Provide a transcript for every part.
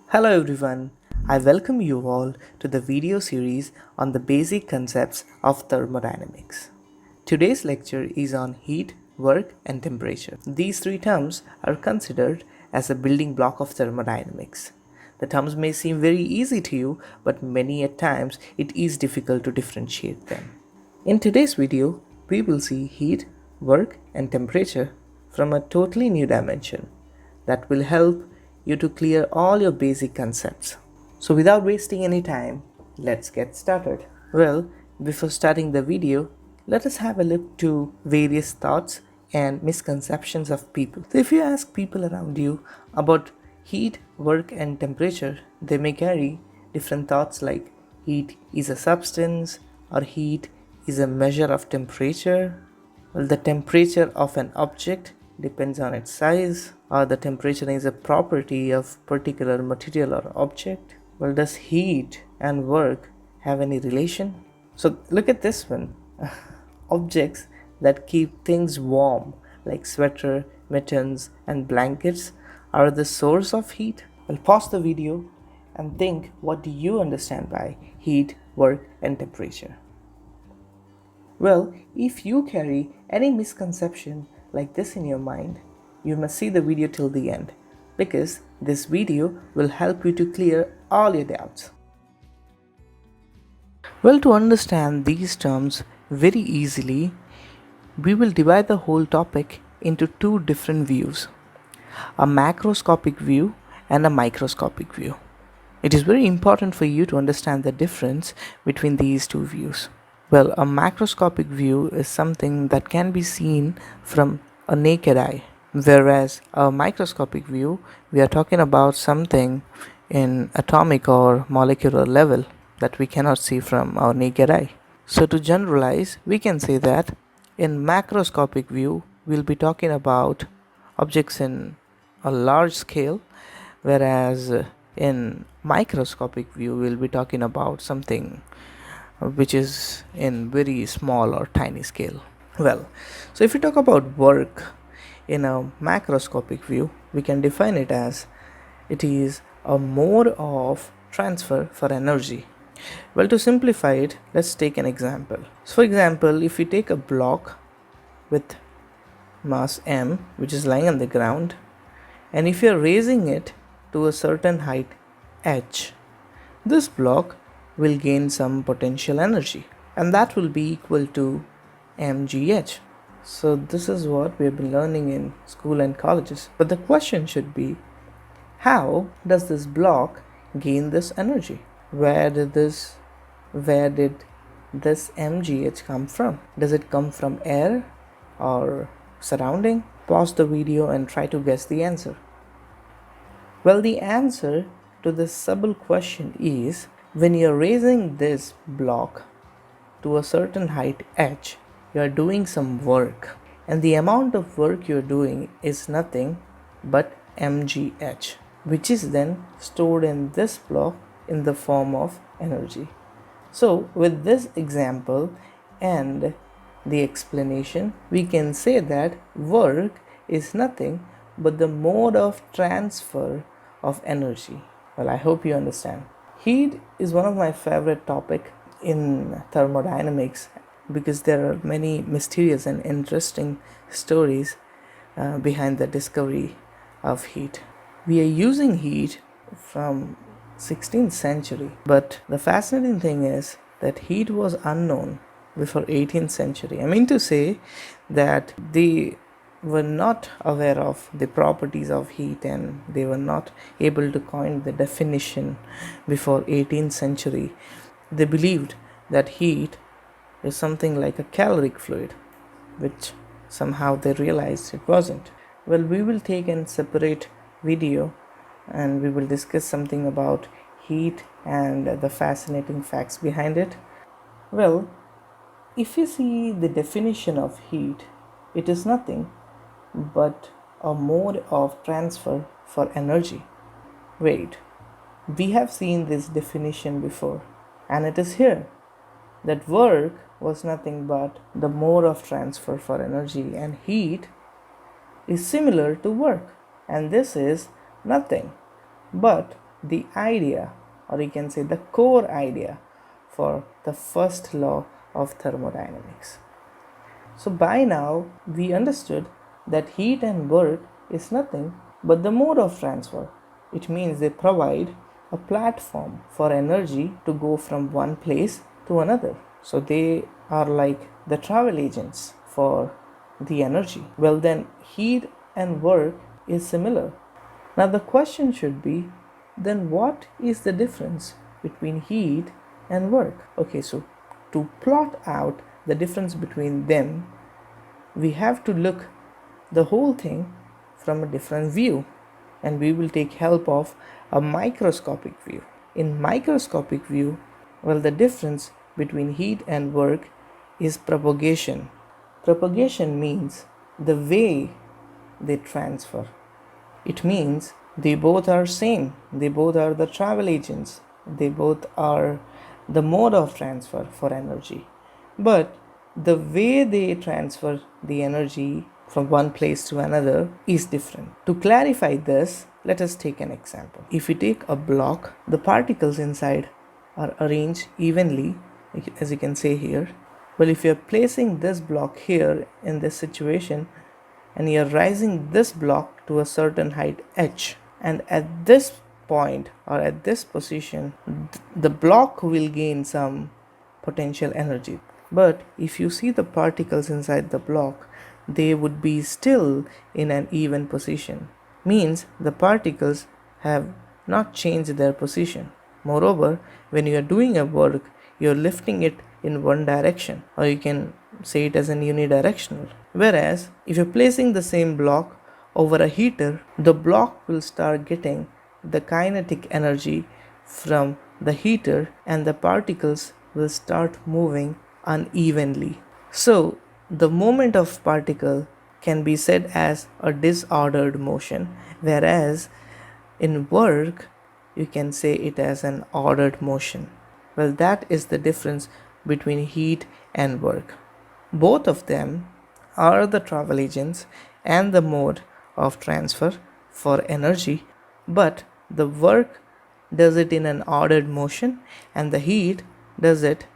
Hello everyone, I welcome you all to the video series on the basic concepts of thermodynamics. Today's lecture is on heat, work and temperature. These three terms are considered as a building block of thermodynamics. The terms may seem very easy to you, but many at times it is difficult to differentiate them. In today's video, we will see heat, work and temperature from a totally new dimension that will help you to clear all your basic concepts. So without wasting any time, let's get started. Well, before starting the video, let us have a look to various thoughts and misconceptions of people. So if you ask people around you about heat, work and temperature, they may carry different thoughts like heat is a substance or heat is a measure of temperature. Well, the temperature of an object depends on its size, or the temperature is a property of particular material or object. Well, does heat and work have any relation? So look at this one. Objects that keep things warm like sweater, mittens and blankets are the source of heat. Well, pause the video and think, what do you understand by heat, work and temperature? Well, if you carry any misconception like this in your mind, you must see the video till the end, because this video will help you to clear all your doubts. Well, to understand these terms very easily, we will divide the whole topic into two different views, a macroscopic view and a microscopic view. It is very important for you to understand the difference between these two views. Well, a macroscopic view is something that can be seen from a naked eye, whereas a microscopic view, we are talking about something in atomic or molecular level that we cannot see from our naked eye. So to generalize, we can say that in macroscopic view, we'll be talking about objects in a large scale, whereas in microscopic view, we'll be talking about something which is in very small or tiny scale. Well, so if we talk about work in a macroscopic view, we can define it as it is a mode of transfer for energy. Well, to simplify it, let's take an example. So for example, if we take a block with mass m which is lying on the ground, and if you're raising it to a certain height h, this block will gain some potential energy, and that will be equal to mgh. So this is what we have been learning in school and colleges, but the question should be, how does this block gain this energy? Where did this mgh come from? Does it come from air or surrounding? Pause the video and try to guess the answer. Well, the answer to this simple question is, when you're raising this block to a certain height h, you're doing some work, and the amount of work you're doing is nothing but mgh, which is then stored in this block in the form of energy. So with this example and the explanation, we can say that work is nothing but the mode of transfer of energy. Well, I hope you understand. Heat is one of my favorite topics in thermodynamics because there are many mysterious and interesting stories behind the discovery of heat. We are using heat from 16th century, but the fascinating thing is that heat was unknown before 18th century. I mean to say that they were not aware of the properties of heat, and they were not able to coin the definition before 18th century. They believed that heat is something like a caloric fluid, which somehow they realized it wasn't. Well, we will take a separate video and we will discuss something about heat and the fascinating facts behind it. Well, if you see the definition of heat, it is nothing but a mode of transfer for energy. Wait, we have seen this definition before, and it is here that work was nothing but the mode of transfer for energy, and heat is similar to work, and this is nothing but the idea, or you can say the core idea, for the first law of thermodynamics. So by now we understood that heat and work is nothing but the mode of transfer. It means they provide a platform for energy to go from one place to another. So they are like the travel agents for the energy. Well, then heat and work is similar. Now the question should be, then what is the difference between heat and work? Okay, so to plot out the difference between them, we have to look the whole thing from a different view, and we will take help of a microscopic view. In microscopic view, well, the difference between heat and work is propagation. Propagation means the way they transfer. It means they both are same. They both are the travel agents. They both are the mode of transfer for energy. But the way they transfer the energy from one place to another is different. To clarify this, let us take an example. If we take a block, the particles inside are arranged evenly, as you can see here. Well, if you're placing this block here in this situation, and you're raising this block to a certain height h, and at this point or at this position, the block will gain some potential energy. But if you see the particles inside the block, they would be still in an even position. Means the particles have not changed their position. Moreover, when you are doing a work, you are lifting it in one direction, or you can say it as an unidirectional. Whereas if you're placing the same block over a heater, the block will start getting the kinetic energy from the heater, and the particles will start moving unevenly. So the movement of particle can be said as a disordered motion, whereas in work you can say it as an ordered motion. Well, that is the difference between heat and work. Both of them are the travel agents and the mode of transfer for energy, but the work does it in an ordered motion and the heat does it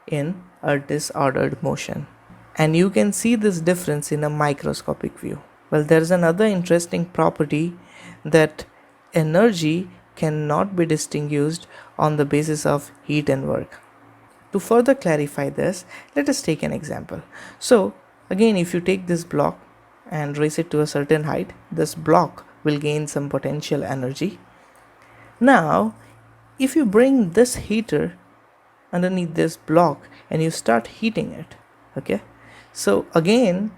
in a disordered motion. And you can see this difference in a microscopic view. Well, there is another interesting property that energy cannot be distinguished on the basis of heat and work. To further clarify this, let us take an example. So again, if you take this block and raise it to a certain height, this block will gain some potential energy. Now, if you bring this heater underneath this block and you start heating it, okay, so again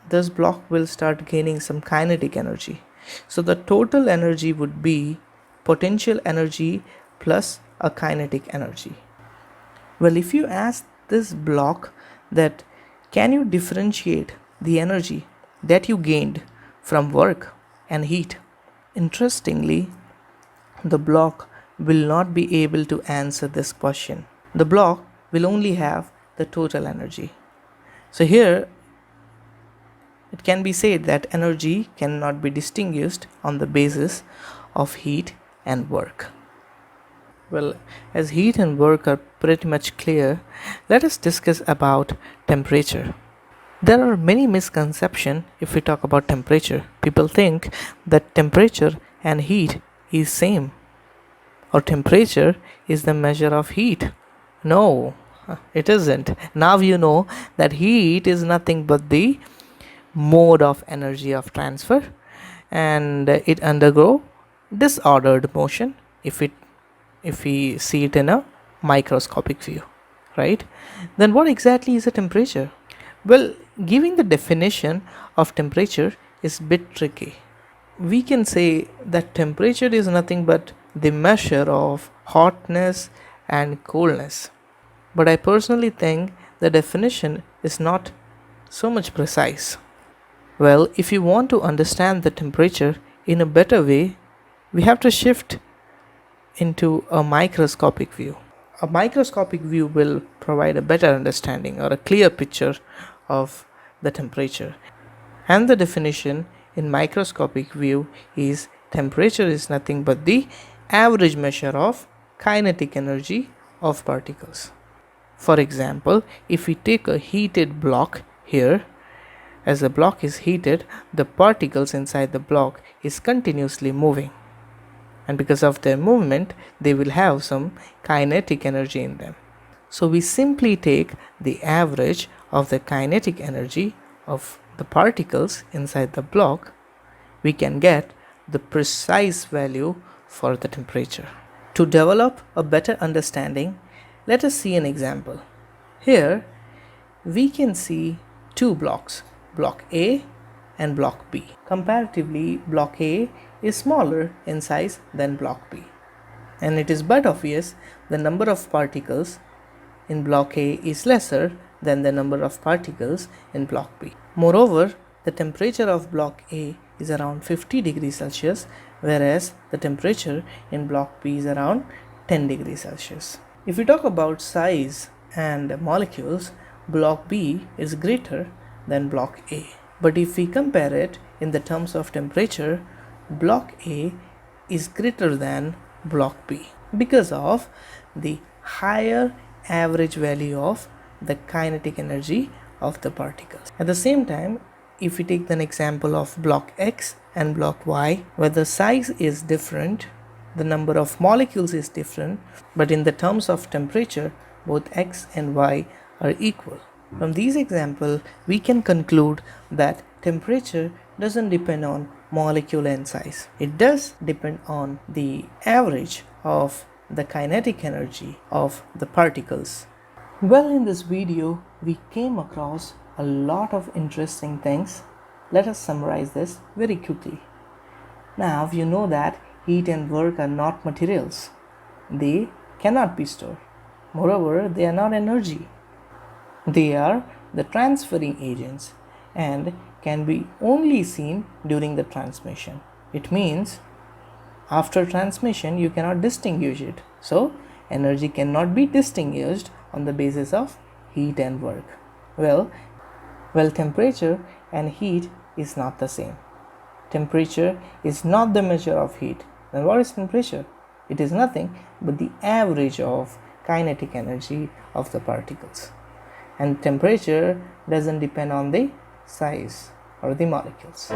this block will start gaining some kinetic energy. So the total energy would be potential energy plus a kinetic energy. Well, if you ask this block that can you differentiate the energy that you gained from work and heat, interestingly, the block will not be able to answer this question. The block will only have the total energy. So here it can be said that energy cannot be distinguished on the basis of heat and work. Well, as heat and work are pretty much clear, let us discuss about temperature. There are many misconceptions if we talk about temperature. People think that temperature and heat is same, or temperature is the measure of heat. No, it isn't. Now you know that heat is nothing but the mode of energy of transfer, and it undergo disordered motion if we see it in a microscopic view, right? Then what exactly is a temperature? Well, giving the definition of temperature is a bit tricky. We can say that temperature is nothing but the measure of hotness and coolness. But I personally think the definition is not so much precise. Well, if you want to understand the temperature in a better way, we have to shift into a microscopic view. A microscopic view will provide a better understanding or a clear picture of the temperature. And the definition in microscopic view is temperature is nothing but the average measure of kinetic energy of particles. For example, if we take a heated block here, as the block is heated, the particles inside the block is continuously moving. And because of their movement, they will have some kinetic energy in them. So we simply take the average of the kinetic energy of the particles inside the block. We can get the precise value for the temperature. To develop a better understanding, let us see an example. Here we can see two blocks, block A and block B. Comparatively, block A is smaller in size than block B. And it is but obvious the number of particles in block A is lesser than the number of particles in block B. Moreover, the temperature of block A is around 50 degrees Celsius, whereas the temperature in block B is around 10 degrees Celsius. If we talk about size and molecules, block B is greater than block A. But if we compare it in the terms of temperature, block A is greater than block B because of the higher average value of the kinetic energy of the particles. At the same time, if we take an example of block X and block Y, where the size is different, the number of molecules is different, but in the terms of temperature, both X and Y are equal. From these examples, we can conclude that temperature doesn't depend on molecule and size. It does depend on the average of the kinetic energy of the particles. Well, in this video, we came across a lot of interesting things. Let us summarize this very quickly. Now, you know that heat and work are not materials. They cannot be stored. Moreover, they are not energy. They are the transferring agents and can be only seen during the transmission. It means after transmission you cannot distinguish it. So energy cannot be distinguished on the basis of heat and work. Well, temperature and heat is not the same. Temperature is not the measure of heat. Then what is temperature? It is nothing but the average of kinetic energy of the particles. And temperature doesn't depend on the size or the molecules.